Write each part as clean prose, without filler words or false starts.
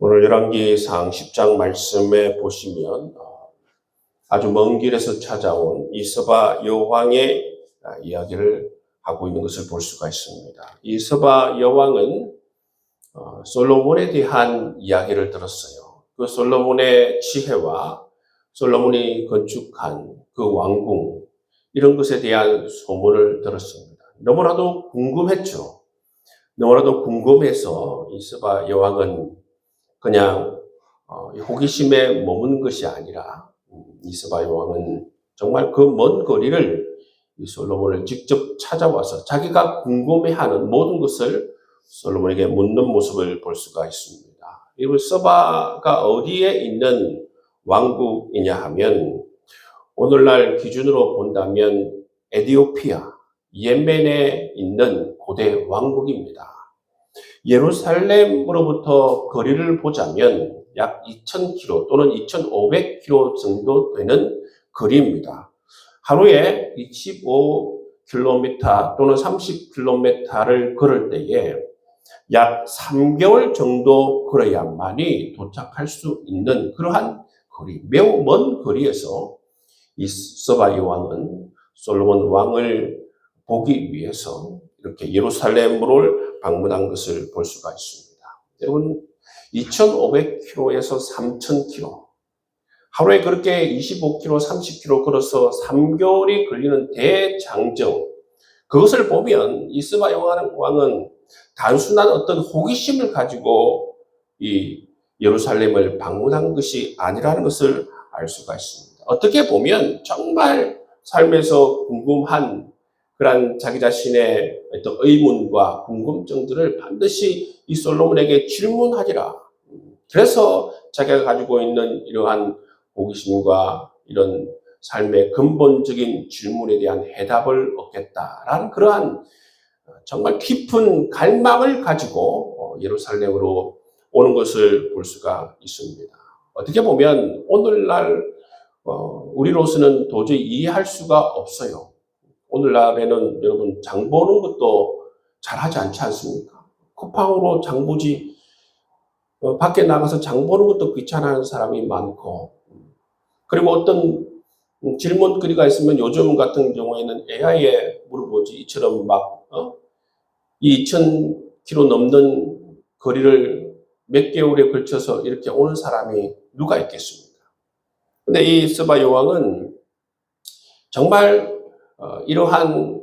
오늘 열왕기상 10장 말씀에 보시면 아주 먼 길에서 찾아온 이 스바 여왕의 이야기를 하고 있는 것을 볼 수가 있습니다. 이 스바 여왕은 솔로몬에 대한 이야기를 들었어요. 그 솔로몬의 지혜와 솔로몬이 건축한 그 왕궁, 이런 것에 대한 소문을 들었습니다. 너무나도 궁금했죠. 너무나도 궁금해서 이 스바 여왕은 그냥 호기심에 머문 것이 아니라 이 스바 여왕은 정말 그 먼 거리를 이 솔로몬을 직접 찾아와서 자기가 궁금해하는 모든 것을 솔로몬에게 묻는 모습을 볼 수가 있습니다. 이 스바가 어디에 있는 왕국이냐 하면 오늘날 기준으로 본다면 에티오피아, 예멘에 있는 고대 왕국입니다. 예루살렘으로부터 거리를 보자면 약 2,000km 또는 2,500km 정도 되는 거리입니다. 하루에 25km 또는 30km를 걸을 때에 약 3개월 정도 걸어야만이 도착할 수 있는 그러한 거리, 매우 먼 거리에서 이 스바 여왕은 솔로몬 왕을 보기 위해서 이렇게 예루살렘을 방문한 것을 볼 수가 있습니다. 여러분, 2,500km에서 3,000km. 하루에 그렇게 25km, 30km 걸어서 3개월이 걸리는 대장정. 그것을 보면 이 스바 왕은 단순한 어떤 호기심을 가지고 이 예루살렘을 방문한 것이 아니라는 것을 알 수가 있습니다. 어떻게 보면 정말 삶에서 궁금한 그런 자기 자신의 어떤 의문과 궁금증들을 반드시 이 솔로몬에게 질문하리라. 그래서 자기가 가지고 있는 이러한 호기심과 이런 삶의 근본적인 질문에 대한 해답을 얻겠다라는 그러한 정말 깊은 갈망을 가지고 예루살렘으로 오는 것을 볼 수가 있습니다. 어떻게 보면 오늘날 우리로서는 도저히 이해할 수가 없어요. 오늘날에는 여러분 장 보는 것도 잘하지 않지 않습니까? 쿠팡으로 장 보지 밖에 나가서 장 보는 것도 귀찮아하는 사람이 많고, 그리고 어떤 질문거리가 있으면 요즘 같은 경우에는 AI에 물어보지 이처럼 막 2,000km 넘는 거리를 몇 개월에 걸쳐서 이렇게 오는 사람이 누가 있겠습니까? 근데 이 스바 여왕은 정말 이러한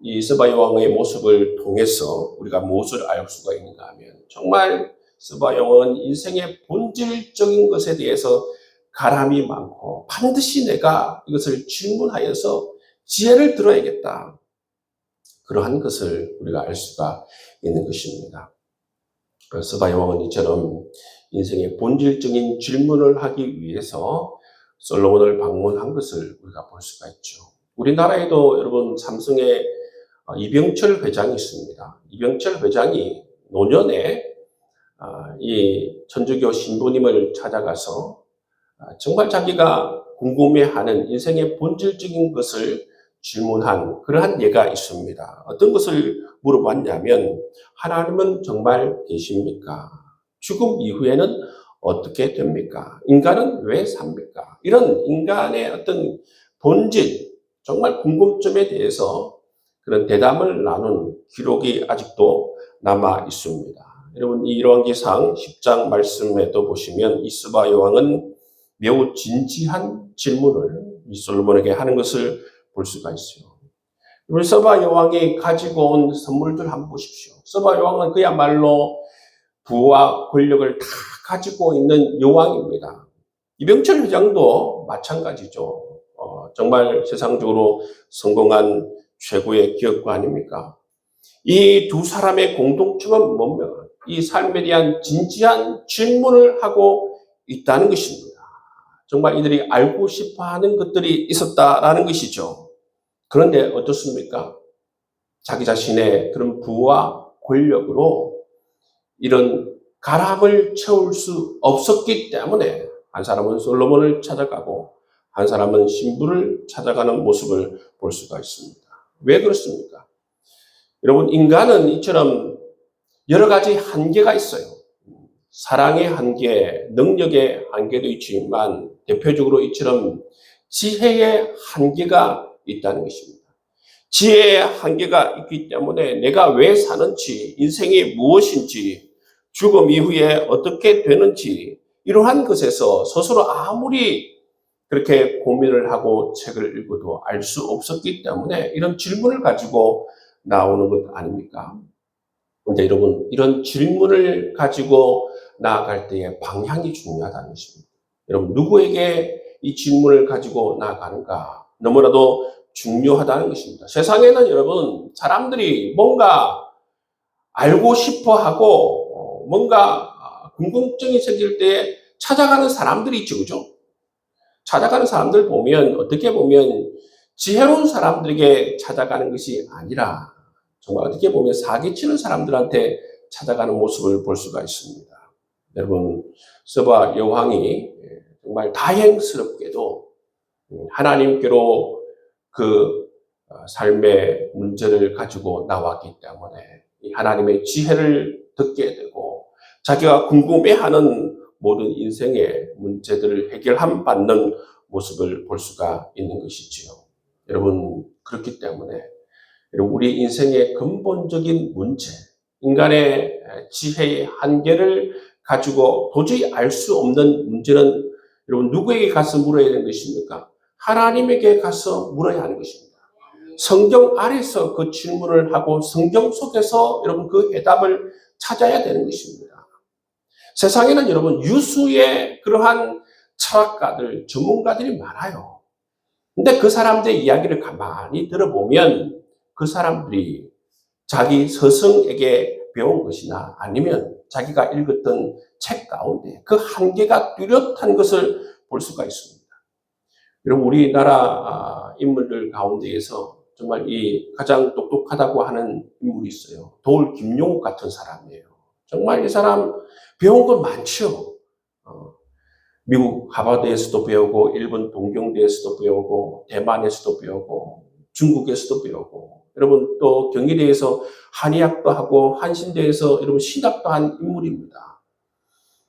이 스바 여왕의 모습을 통해서 우리가 무엇을 알 수가 있는가 하면 정말 스바 여왕은 인생의 본질적인 것에 대해서 가람이 많고 반드시 내가 이것을 질문하여서 지혜를 들어야겠다. 그러한 것을 우리가 알 수가 있는 것입니다. 스바 여왕은 이처럼 인생의 본질적인 질문을 하기 위해서 솔로몬을 방문한 것을 우리가 볼 수가 있죠. 우리나라에도 여러분 삼성의 이병철 회장이 있습니다. 이병철 회장이 노년에 이 천주교 신부님을 찾아가서 정말 자기가 궁금해하는 인생의 본질적인 것을 질문한 그러한 예가 있습니다. 어떤 것을 물어봤냐면 하나님은 정말 계십니까? 죽음 이후에는 어떻게 됩니까? 인간은 왜 삽니까? 이런 인간의 어떤 본질, 정말 궁금점에 대해서 그런 대담을 나눈 기록이 아직도 남아 있습니다. 여러분, 이 열왕기상 10장 말씀에도 보시면 이 스바 여왕은 매우 진지한 질문을 이 솔로몬에게 하는 것을 볼 수가 있어요. 우리 스바 여왕이 가지고 온 선물들 한번 보십시오. 스바 여왕은 그야말로 부와 권력을 다 가지고 있는 여왕입니다. 이병철 회장도 마찬가지죠. 정말 세상적으로 성공한 최고의 기업가 아닙니까? 이 두 사람의 공통점은 뭡니까? 이 삶에 대한 진지한 질문을 하고 있다는 것입니다. 정말 이들이 알고 싶어하는 것들이 있었다라는 것이죠. 그런데 어떻습니까? 자기 자신의 그런 부와 권력으로 이런 가람을 채울 수 없었기 때문에 한 사람은 솔로몬을 찾아가고 한 사람은 신부를 찾아가는 모습을 볼 수가 있습니다. 왜 그렇습니까? 여러분, 인간은 이처럼 여러 가지 한계가 있어요. 사랑의 한계, 능력의 한계도 있지만 대표적으로 이처럼 지혜의 한계가 있다는 것입니다. 지혜의 한계가 있기 때문에 내가 왜 사는지, 인생이 무엇인지, 죽음 이후에 어떻게 되는지 이러한 것에서 스스로 아무리 그렇게 고민을 하고 책을 읽어도 알 수 없었기 때문에 이런 질문을 가지고 나오는 것 아닙니까? 근데 여러분, 이런 질문을 가지고 나아갈 때의 방향이 중요하다는 것입니다. 여러분, 누구에게 이 질문을 가지고 나아가는가? 너무나도 중요하다는 것입니다. 세상에는 여러분, 사람들이 뭔가 알고 싶어 하고, 뭔가 궁금증이 생길 때 찾아가는 사람들이 있죠, 그죠? 찾아가는 사람들 보면, 어떻게 보면 지혜로운 사람들에게 찾아가는 것이 아니라, 정말 어떻게 보면 사기치는 사람들한테 찾아가는 모습을 볼 수가 있습니다. 여러분, 서바 여왕이 정말 다행스럽게도 하나님께로 그 삶의 문제를 가지고 나왔기 때문에 하나님의 지혜를 듣게 되고 자기가 궁금해하는 모든 인생의 문제들을 해결받는 모습을 볼 수가 있는 것이지요. 여러분, 그렇기 때문에 우리 인생의 근본적인 문제, 인간의 지혜의 한계를 가지고 도저히 알 수 없는 문제는 여러분 누구에게 가서 물어야 되는 것입니까? 하나님에게 가서 물어야 하는 것입니다. 성경 안에서 그 질문을 하고 성경 속에서 여러분 그 해답을 찾아야 되는 것입니다. 세상에는 여러분 유수의 그러한 철학가들, 전문가들이 많아요. 근데 그 사람들의 이야기를 가만히 들어보면 그 사람들이 자기 스승에게 배운 것이나 아니면 자기가 읽었던 책 가운데 그 한계가 뚜렷한 것을 볼 수가 있습니다. 여러분, 우리나라 인물들 가운데에서 정말 이 가장 똑똑하다고 하는 인물이 있어요. 도울 김용욱 같은 사람이에요. 정말 이 사람 배운 건 많죠. 미국 하버드에서도 배우고, 일본 동경대에서도 배우고, 대만에서도 배우고, 중국에서도 배우고, 여러분 또 경희대에서 한의학도 하고, 한신대에서 여러분 신학도 한 인물입니다.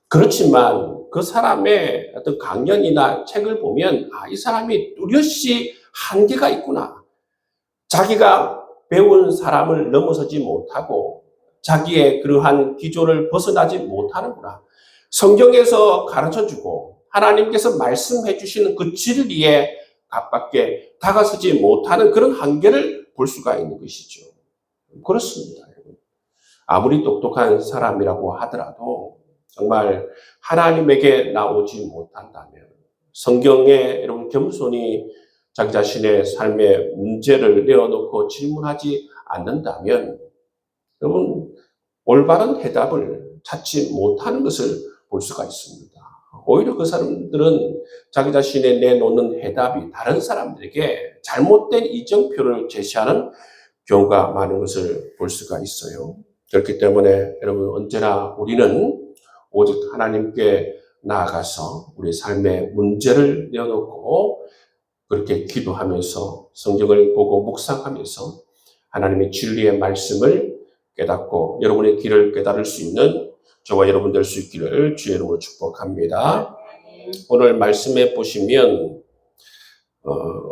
그렇지만 그 사람의 어떤 강연이나 책을 보면, 이 사람이 뚜렷이 한계가 있구나. 자기가 배운 사람을 넘어서지 못하고, 자기의 그러한 기조를 벗어나지 못하는구나. 성경에서 가르쳐주고 하나님께서 말씀해 주시는 그 진리에 가깝게 다가서지 못하는 그런 한계를 볼 수가 있는 것이죠. 그렇습니다. 아무리 똑똑한 사람이라고 하더라도 정말 하나님에게 나오지 못한다면, 성경에 여러분 겸손히 자기 자신의 삶의 문제를 내어놓고 질문하지 않는다면 여러분 올바른 해답을 찾지 못하는 것을 볼 수가 있습니다. 오히려 그 사람들은 자기 자신의 내놓는 해답이 다른 사람들에게 잘못된 이정표를 제시하는 경우가 많은 것을 볼 수가 있어요. 그렇기 때문에 여러분 언제나 우리는 오직 하나님께 나아가서 우리 삶의 문제를 내어놓고 그렇게 기도하면서 성경을 보고 묵상하면서 하나님의 진리의 말씀을 깨닫고 여러분의 길을 깨달을 수 있는 저와 여러분 될 수 있기를 주의 이름으로 축복합니다. 오늘 말씀에 보시면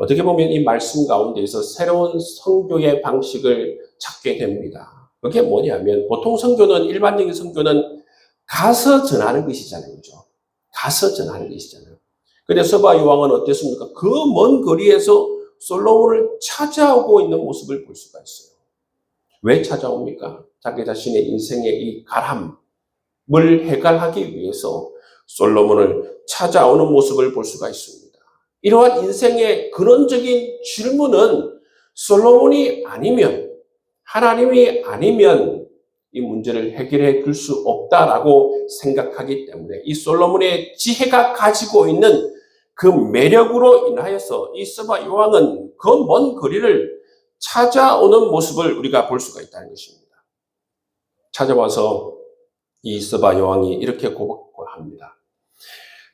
어떻게 보면 이 말씀 가운데에서 새로운 선교의 방식을 찾게 됩니다. 그게 뭐냐면 보통 선교는 일반적인 선교는 가서 전하는 것이잖아요. 그죠? 가서 전하는 것이잖아요. 근데 서바 여왕은 어땠습니까? 그 먼 거리에서 솔로몬을 찾아오고 있는 모습을 볼 수가 있어요. 왜 찾아옵니까? 자기 자신의 인생의 이 가람을 해결하기 위해서 솔로몬을 찾아오는 모습을 볼 수가 있습니다. 이러한 인생의 근원적인 질문은 솔로몬이 아니면, 하나님이 아니면 이 문제를 해결해 줄 수 없다라고 생각하기 때문에 이 솔로몬의 지혜가 가지고 있는 그 매력으로 인하여서 이 서바 여왕은 그 먼 거리를 찾아오는 모습을 우리가 볼 수가 있다는 것입니다. 찾아와서 이 서바 여왕이 이렇게 고백합니다.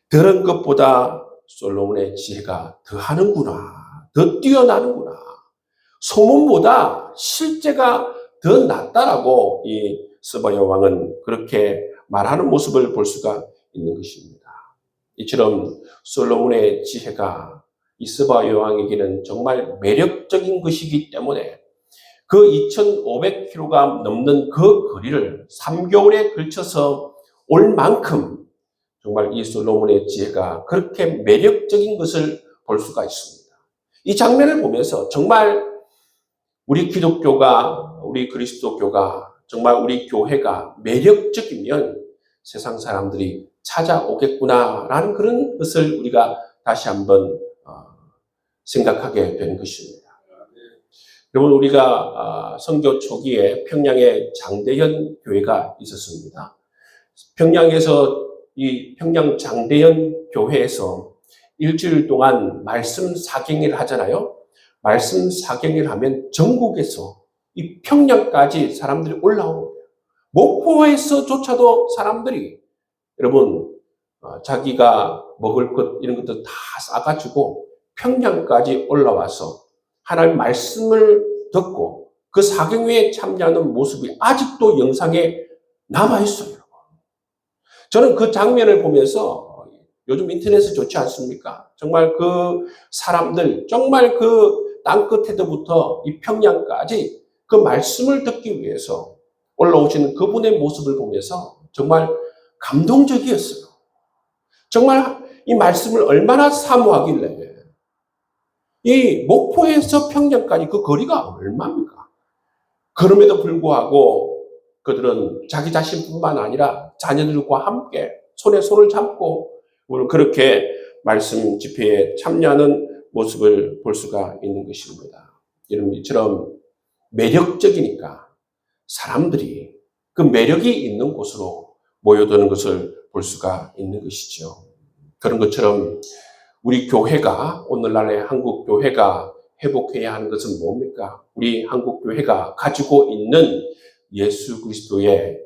들은 것보다 솔로몬의 지혜가 더하는구나. 더 뛰어나는구나. 소문보다 실제가 더 낫다라고 이 서바 여왕은 그렇게 말하는 모습을 볼 수가 있는 것입니다. 이처럼 솔로몬의 지혜가 이 스바 여왕에게는 정말 매력적인 것이기 때문에 그 2,500km가 넘는 그 거리를 3개월에 걸쳐서 올 만큼 정말 이 솔로몬의 지혜가 그렇게 매력적인 것을 볼 수가 있습니다. 이 장면을 보면서 정말 우리 기독교가, 우리 그리스도교가, 정말 우리 교회가 매력적이면 세상 사람들이 찾아오겠구나라는 그런 것을 우리가 다시 한번 생각하게 되는 것입니다. 여러분, 우리가 선교 초기에 평양에 장대현 교회가 있었습니다. 평양에서 이 평양 장대현 교회에서 일주일 동안 말씀 사경을 하잖아요. 말씀 사경을 하면 전국에서 이 평양까지 사람들이 올라오는 거예요. 목포에서조차도 사람들이 여러분 자기가 먹을 것 이런 것들 다 싸가지고 평양까지 올라와서 하나님의 말씀을 듣고 그 사경회에 참여하는 모습이 아직도 영상에 남아있어요. 저는 그 장면을 보면서 요즘 인터넷이 좋지 않습니까? 정말 그 사람들, 정말 그 땅끝에서부터 이 평양까지 그 말씀을 듣기 위해서 올라오시는 그분의 모습을 보면서 정말 감동적이었어요. 정말 이 말씀을 얼마나 사모하길래 이 목포에서 평양까지 그 거리가 얼마입니까? 그럼에도 불구하고 그들은 자기 자신뿐만 아니라 자녀들과 함께 손에 손을 잡고 그렇게 말씀 집회에 참여하는 모습을 볼 수가 있는 것입니다. 여러분, 이처럼 매력적이니까 사람들이 그 매력이 있는 곳으로 모여드는 것을 볼 수가 있는 것이죠. 그런 것처럼 우리 교회가, 오늘날의 한국 교회가 회복해야 하는 것은 뭡니까? 우리 한국 교회가 가지고 있는 예수 그리스도의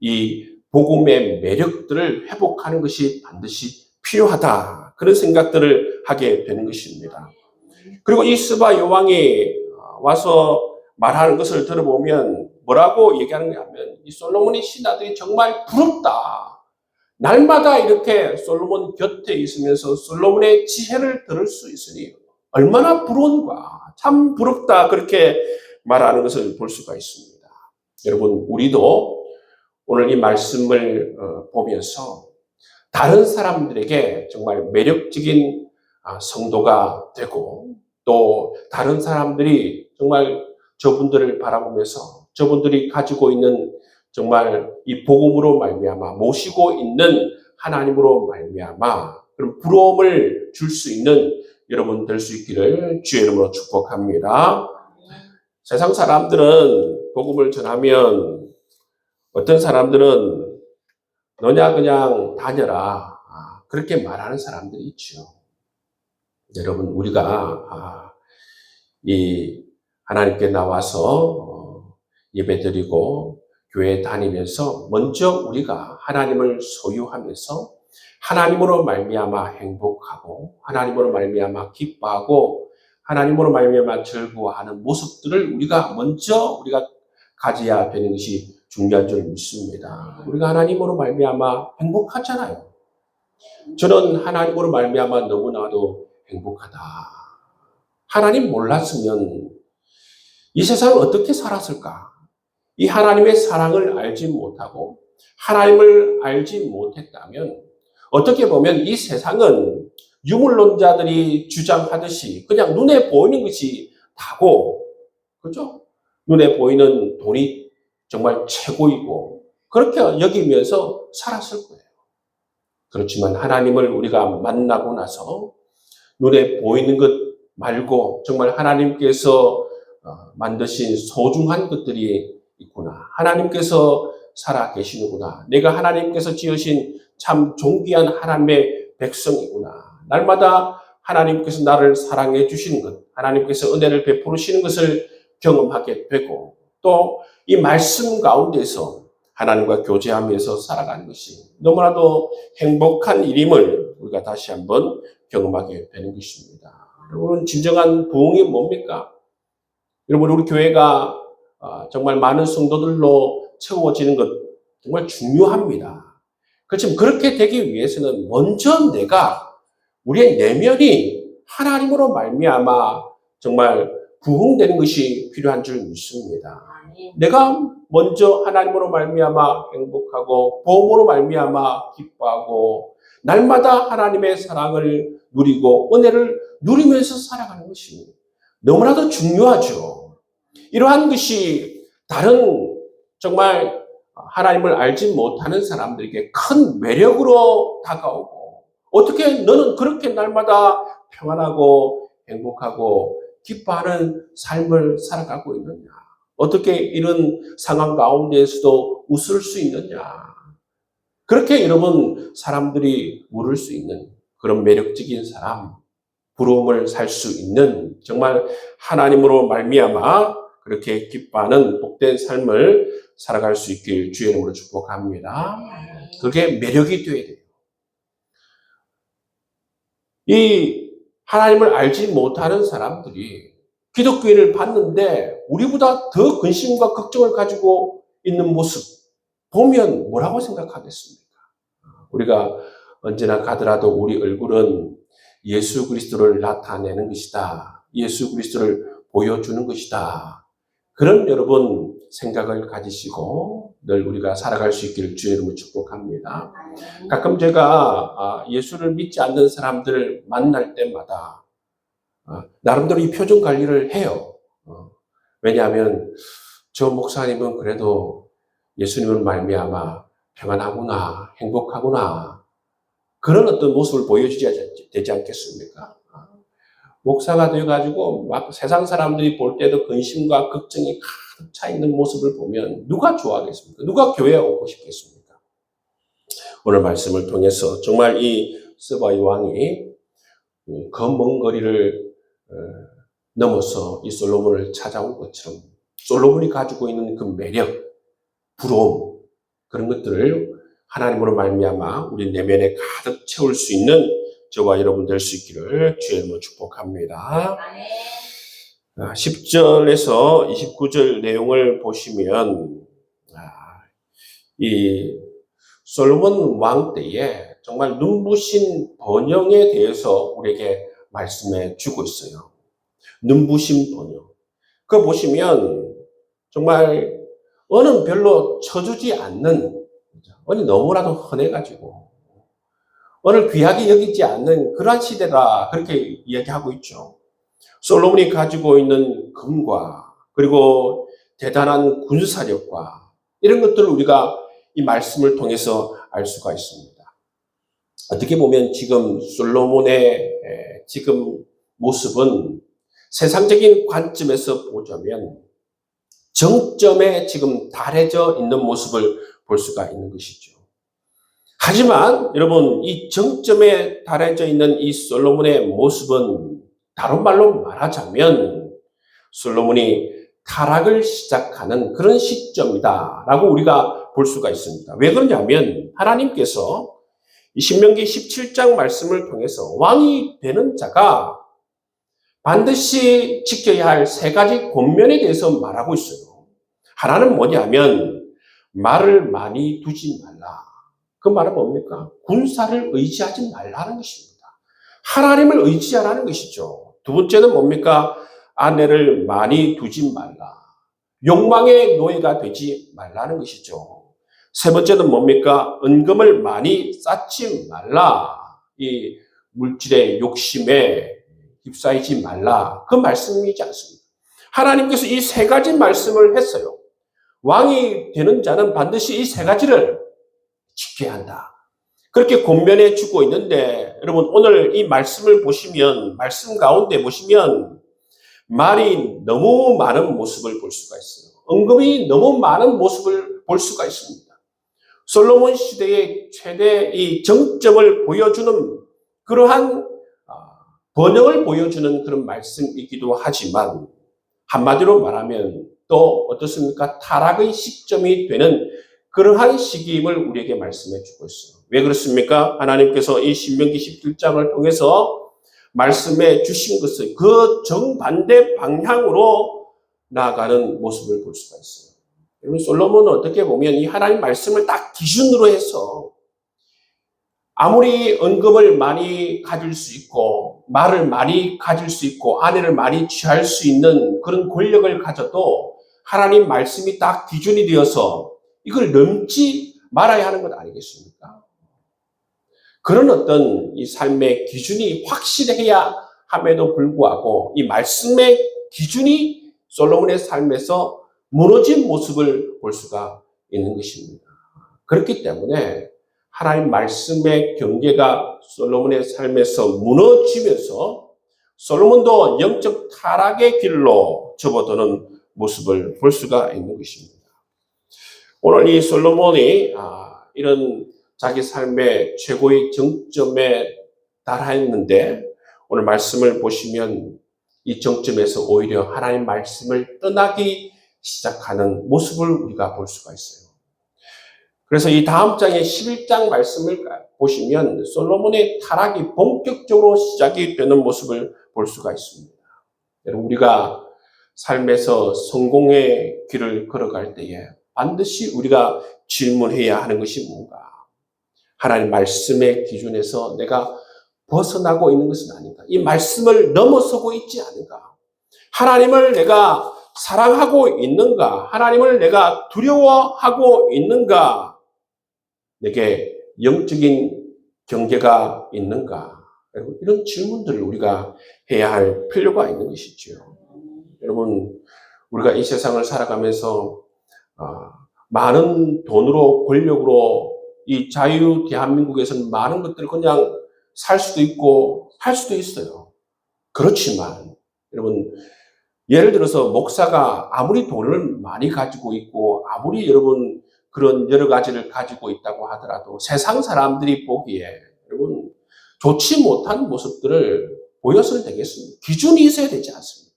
이 복음의 매력들을 회복하는 것이 반드시 필요하다. 그런 생각들을 하게 되는 것입니다. 그리고 이 스바 여왕이 와서 말하는 것을 들어보면 뭐라고 얘기하는가 하면 이 솔로몬의 신하들이 정말 부럽다. 날마다 이렇게 솔로몬 곁에 있으면서 솔로몬의 지혜를 들을 수 있으니 얼마나 부러운가. 참 부럽다. 그렇게 말하는 것을 볼 수가 있습니다. 여러분, 우리도 오늘 이 말씀을 보면서 다른 사람들에게 정말 매력적인 성도가 되고 또 다른 사람들이 정말 저분들을 바라보면서 저분들이 가지고 있는 정말 이 복음으로 말미암아 모시고 있는 하나님으로 말미암아 그런 부러움을 줄 수 있는 여러분 될 수 있기를 주의 이름으로 축복합니다. 세상 사람들은 복음을 전하면 어떤 사람들은 너냐 그냥 다녀라 그렇게 말하는 사람들이 있죠. 여러분, 우리가 이 하나님께 나와서 예배드리고 교회 다니면서 먼저 우리가 하나님을 소유하면서 하나님으로 말미암아 행복하고 하나님으로 말미암아 기뻐하고 하나님으로 말미암아 즐거워하는 모습들을 우리가 먼저 가져야 되는 것이 중요한 줄 믿습니다. 우리가 하나님으로 말미암아 행복하잖아요. 저는 하나님으로 말미암아 너무나도 행복하다. 하나님 몰랐으면 이 세상을 어떻게 살았을까? 이 하나님의 사랑을 알지 못하고 하나님을 알지 못했다면 어떻게 보면 이 세상은 유물론자들이 주장하듯이 그냥 눈에 보이는 것이 다고, 그렇죠? 눈에 보이는 돈이 정말 최고이고 그렇게 여기면서 살았을 거예요. 그렇지만 하나님을 우리가 만나고 나서 눈에 보이는 것 말고 정말 하나님께서 만드신 소중한 것들이 있구나. 하나님께서 살아 계시는구나. 내가 하나님께서 지으신 참 존귀한 하나님의 백성이구나. 날마다 하나님께서 나를 사랑해 주시는 것, 하나님께서 은혜를 베푸시는 것을 경험하게 되고 또 이 말씀 가운데서 하나님과 교제하면서 살아가는 것이 너무나도 행복한 일임을 우리가 다시 한번 경험하게 되는 것입니다. 여러분, 진정한 부흥이 뭡니까? 여러분, 우리 교회가 정말 많은 성도들로 채워지는 것, 정말 중요합니다. 그렇지만 그렇게 되기 위해서는 먼저 내가 우리의 내면이 하나님으로 말미암아 정말 부흥되는 것이 필요한 줄 믿습니다. 내가 먼저 하나님으로 말미암아 행복하고 보험으로 말미암아 기뻐하고 날마다 하나님의 사랑을 누리고 은혜를 누리면서 살아가는 것이 너무나도 중요하죠. 이러한 것이 다른 정말 하나님을 알지 못하는 사람들에게 큰 매력으로 다가오고 어떻게 너는 그렇게 날마다 평안하고 행복하고 기뻐하는 삶을 살아가고 있느냐? 어떻게 이런 상황 가운데에서도 웃을 수 있느냐? 그렇게 여러분 사람들이 물을 수 있는 그런 매력적인 사람, 부러움을 살 수 있는 정말 하나님으로 말미암아 그렇게 기뻐하는 복된 삶을 살아갈 수 있길 주의 이름으로 축복합니다. 그게 매력이 되어야 돼요. 이 하나님을 알지 못하는 사람들이 기독교인을 봤는데 우리보다 더 근심과 걱정을 가지고 있는 모습 보면 뭐라고 생각하겠습니까? 우리가 언제나 가더라도 우리 얼굴은 예수 그리스도를 나타내는 것이다. 예수 그리스도를 보여주는 것이다. 그런 여러분 생각을 가지시고 늘 우리가 살아갈 수 있기를 주의 이름으로 축복합니다. 가끔 제가 예수를 믿지 않는 사람들을 만날 때마다 나름대로 이 표정 관리를 해요. 왜냐하면 저 목사님은 그래도 예수님을 말미암아 평안하구나, 행복하구나 그런 어떤 모습을 보여주지 되지 않겠습니까? 목사가 되어가지고 막 세상 사람들이 볼 때도 근심과 걱정이 가득 차 있는 모습을 보면 누가 좋아하겠습니까? 누가 교회에 오고 싶겠습니까? 오늘 말씀을 통해서 정말 이 스바 왕이 그 먼 거리를 넘어서 이 솔로몬을 찾아온 것처럼 솔로몬이 가지고 있는 그 매력, 부러움 그런 것들을 하나님으로 말미암아 우리 내면에 가득 채울 수 있는 저와 여러분 될 수 있기를 주의 이름으로 축복합니다. 10절에서 29절 내용을 보시면 이 솔로몬 왕 때에 정말 눈부신 번영에 대해서 우리에게 말씀해 주고 있어요. 눈부신 번영. 그거 보시면 정말 은은 별로 쳐주지 않는, 은이 너무나도 흔해가지고 은을 귀하게 여기지 않는 그러한 시대다 그렇게 이야기하고 있죠. 솔로몬이 가지고 있는 금과 그리고 대단한 군사력과 이런 것들을 우리가 이 말씀을 통해서 알 수가 있습니다. 어떻게 보면 지금 솔로몬의 지금 모습은 세상적인 관점에서 보자면 정점에 지금 달해져 있는 모습을 볼 수가 있는 것이죠. 하지만 여러분 이 정점에 달해져 있는 이 솔로몬의 모습은 다른 말로 말하자면 솔로몬이 타락을 시작하는 그런 시점이다라고 우리가 볼 수가 있습니다. 왜 그러냐면 하나님께서 신명기 17장 말씀을 통해서 왕이 되는 자가 반드시 지켜야 할 세 가지 권면에 대해서 말하고 있어요. 하나는 뭐냐면 말을 많이 두지 말라. 그 말은 뭡니까? 군사를 의지하지 말라는 것입니다. 하나님을 의지하라는 것이죠. 두 번째는 뭡니까? 아내를 많이 두지 말라. 욕망의 노예가 되지 말라는 것이죠. 세 번째는 뭡니까? 은금을 많이 쌓지 말라. 이 물질의 욕심에 휩싸이지 말라. 그 말씀이지 않습니까? 하나님께서 이 세 가지 말씀을 했어요. 왕이 되는 자는 반드시 이 세 가지를 지켜야 한다. 그렇게 권면해 주고 있는데 여러분 오늘 이 말씀을 보시면 말씀 가운데 보시면 말이 너무 많은 모습을 볼 수가 있어요. 은금이 너무 많은 모습을 볼 수가 있습니다. 솔로몬 시대의 최대 이 정점을 보여주는 그러한 번영을 보여주는 그런 말씀이기도 하지만 한마디로 말하면 또 어떻습니까? 타락의 시점이 되는 그러한 시기임을 우리에게 말씀해 주고 있어요. 왜 그렇습니까? 하나님께서 이 신명기 17장을 통해서 말씀해 주신 것을 그 정반대 방향으로 나아가는 모습을 볼 수가 있어요. 여러분, 솔로몬은 어떻게 보면 이 하나님 말씀을 딱 기준으로 해서 아무리 언급을 많이 가질 수 있고 말을 많이 가질 수 있고 아내를 많이 취할 수 있는 그런 권력을 가져도 하나님 말씀이 딱 기준이 되어서 이걸 넘지 말아야 하는 것 아니겠습니까? 그런 어떤 이 삶의 기준이 확실해야 함에도 불구하고 이 말씀의 기준이 솔로몬의 삶에서 무너진 모습을 볼 수가 있는 것입니다. 그렇기 때문에 하나님 말씀의 경계가 솔로몬의 삶에서 무너지면서 솔로몬도 영적 타락의 길로 접어드는 모습을 볼 수가 있는 것입니다. 오늘 이 솔로몬이 이런 자기 삶의 최고의 정점에 달하였는데 오늘 말씀을 보시면 이 정점에서 오히려 하나님 말씀을 떠나기 시작하는 모습을 우리가 볼 수가 있어요. 그래서 이 다음 장의 11장 말씀을 보시면 솔로몬의 타락이 본격적으로 시작이 되는 모습을 볼 수가 있습니다. 여러분, 우리가 삶에서 성공의 길을 걸어갈 때에 반드시 우리가 질문해야 하는 것이 뭔가? 하나님 말씀의 기준에서 내가 벗어나고 있는 것은 아닌가? 이 말씀을 넘어서고 있지 않은가? 하나님을 내가 사랑하고 있는가? 하나님을 내가 두려워하고 있는가? 내게 영적인 경계가 있는가? 이런 질문들을 우리가 해야 할 필요가 있는 것이죠. 여러분, 우리가 이 세상을 살아가면서 많은 돈으로 권력으로 이 자유 대한민국에서는 많은 것들을 그냥 살 수도 있고 할 수도 있어요. 그렇지만 여러분, 예를 들어서 목사가 아무리 돈을 많이 가지고 있고 아무리 여러분 그런 여러 가지를 가지고 있다고 하더라도 세상 사람들이 보기에 여러분 좋지 못한 모습들을 보여서는 되겠습니다. 기준이 있어야 되지 않습니까?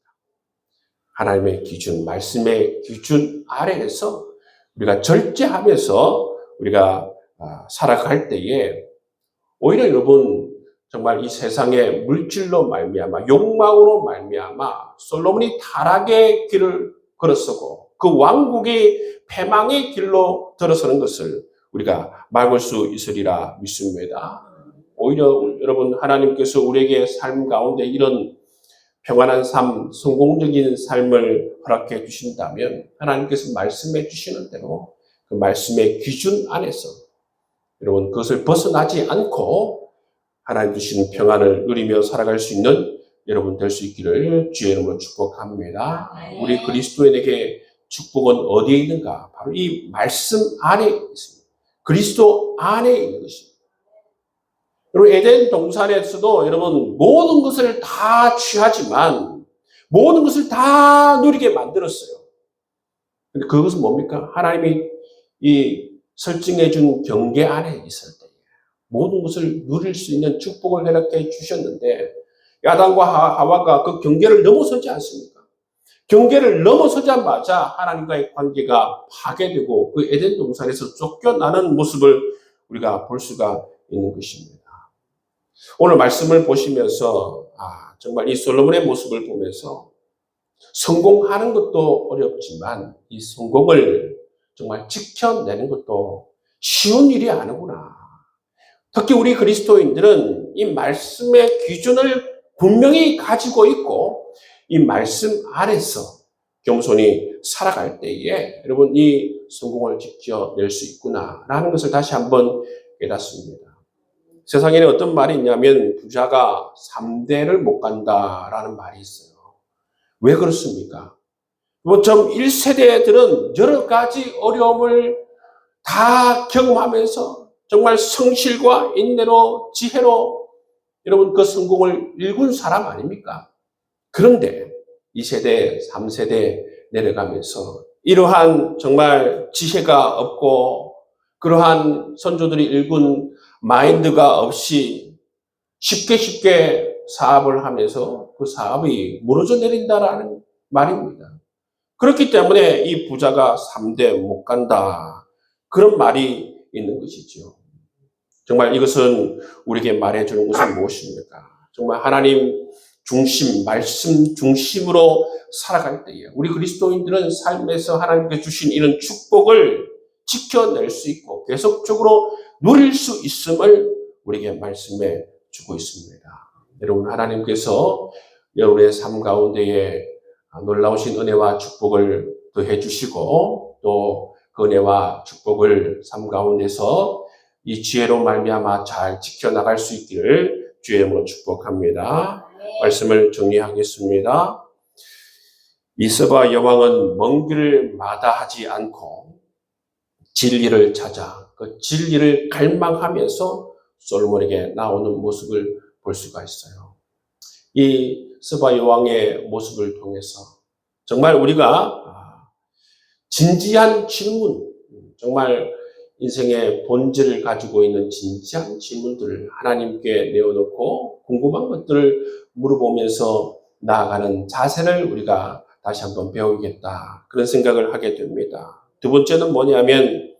하나님의 기준, 말씀의 기준 아래에서 우리가 절제하면서 우리가 살아갈 때에 오히려 여러분 정말 이 세상의 물질로 말미암아 욕망으로 말미암아 솔로몬이 타락의 길을 걸었었고 그 왕국이 패망의 길로 들어서는 것을 우리가 막을 수 있으리라 믿습니다. 오히려 여러분 하나님께서 우리에게 삶 가운데 이런 평안한 삶, 성공적인 삶을 허락해 주신다면 하나님께서 말씀해 주시는 대로 그 말씀의 기준 안에서 여러분 그것을 벗어나지 않고 하나님 주시는 평안을 누리며 살아갈 수 있는 여러분 될 수 있기를 주의 이름으로 축복합니다. 우리 그리스도인에게 축복은 어디에 있는가? 바로 이 말씀 안에 있습니다. 그리스도 안에 있는 것입니다. 여러분 에덴 동산에서도 여러분 모든 것을 다 취하지만 모든 것을 다 누리게 만들었어요. 근데 그것은 뭡니까? 하나님이 이 설정해 준 경계 안에 있을 때 모든 것을 누릴 수 있는 축복을 허락해 주셨는데 야단과 하와가 그 경계를 넘어서지 않습니까? 경계를 넘어서자마자 하나님과의 관계가 파괴되고 그 에덴 동산에서 쫓겨나는 모습을 우리가 볼 수가 있는 것입니다. 오늘 말씀을 보시면서 정말 이 솔로몬의 모습을 보면서 성공하는 것도 어렵지만 이 성공을 정말 지켜내는 것도 쉬운 일이 아니구나. 특히 우리 그리스도인들은 이 말씀의 기준을 분명히 가지고 있고 이 말씀 안에서 겸손히 살아갈 때에 여러분 이 성공을 지켜낼 수 있구나라는 것을 다시 한번 깨닫습니다. 세상에는 어떤 말이 있냐면 부자가 3대를 못 간다라는 말이 있어요. 왜 그렇습니까? 좀 1세대들은 여러 가지 어려움을 다 경험하면서 정말 성실과 인내로 지혜로 여러분 그 성공을 일군 사람 아닙니까? 그런데 2세대, 3세대 내려가면서 이러한 정말 지혜가 없고 그러한 선조들이 일군 마인드가 없이 쉽게 사업을 하면서 그 사업이 무너져 내린다라는 말입니다. 그렇기 때문에 이 부자가 3대 못 간다. 그런 말이 있는 것이죠. 정말 이것은 우리에게 말해주는 것은 무엇입니까? 정말 하나님 중심, 말씀 중심으로 살아갈 때에 우리 그리스도인들은 삶에서 하나님께 주신 이런 축복을 지켜낼 수 있고 계속적으로 누릴 수 있음을 우리에게 말씀해 주고 있습니다. 여러분, 하나님께서 여러분의 삶 가운데에 놀라우신 은혜와 축복을 더해 주시고 또 그 은혜와 축복을 삶 가운데서 이 지혜로 말미암아 잘 지켜나갈 수 있기를 주의 이름으로 축복합니다. 말씀을 정리하겠습니다. 이 스바 여왕은 먼 길을 마다하지 않고 진리를 찾아 그 진리를 갈망하면서 솔로몬에게 나오는 모습을 볼 수가 있어요. 이 스바 여왕의 모습을 통해서 정말 우리가 진지한 질문, 정말 인생의 본질을 가지고 있는 진지한 질문들을 하나님께 내어놓고 궁금한 것들을 물어보면서 나아가는 자세를 우리가 다시 한번 배우겠다. 그런 생각을 하게 됩니다. 두 번째는 뭐냐면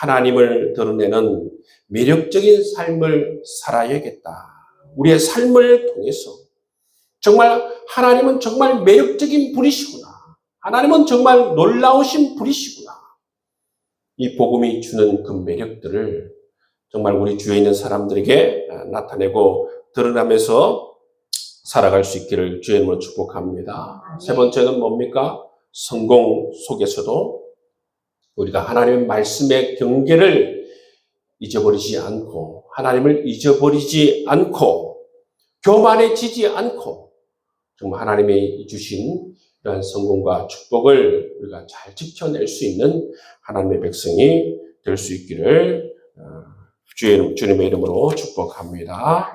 하나님을 드러내는 매력적인 삶을 살아야겠다. 우리의 삶을 통해서 정말 하나님은 정말 매력적인 분이시구나. 하나님은 정말 놀라우신 분이시구나. 이 복음이 주는 그 매력들을 정말 우리 주위에 있는 사람들에게 나타내고 드러나면서 살아갈 수 있기를 주의 이름으로 축복합니다. 세 번째는 뭡니까? 성공 속에서도 우리가 하나님의 말씀의 경계를 잊어버리지 않고 하나님을 잊어버리지 않고 교만해지지 않고 정말 하나님이 주신 이러한 성공과 축복을 우리가 잘 지켜낼 수 있는 하나님의 백성이 될 수 있기를 주님의 이름으로 축복합니다.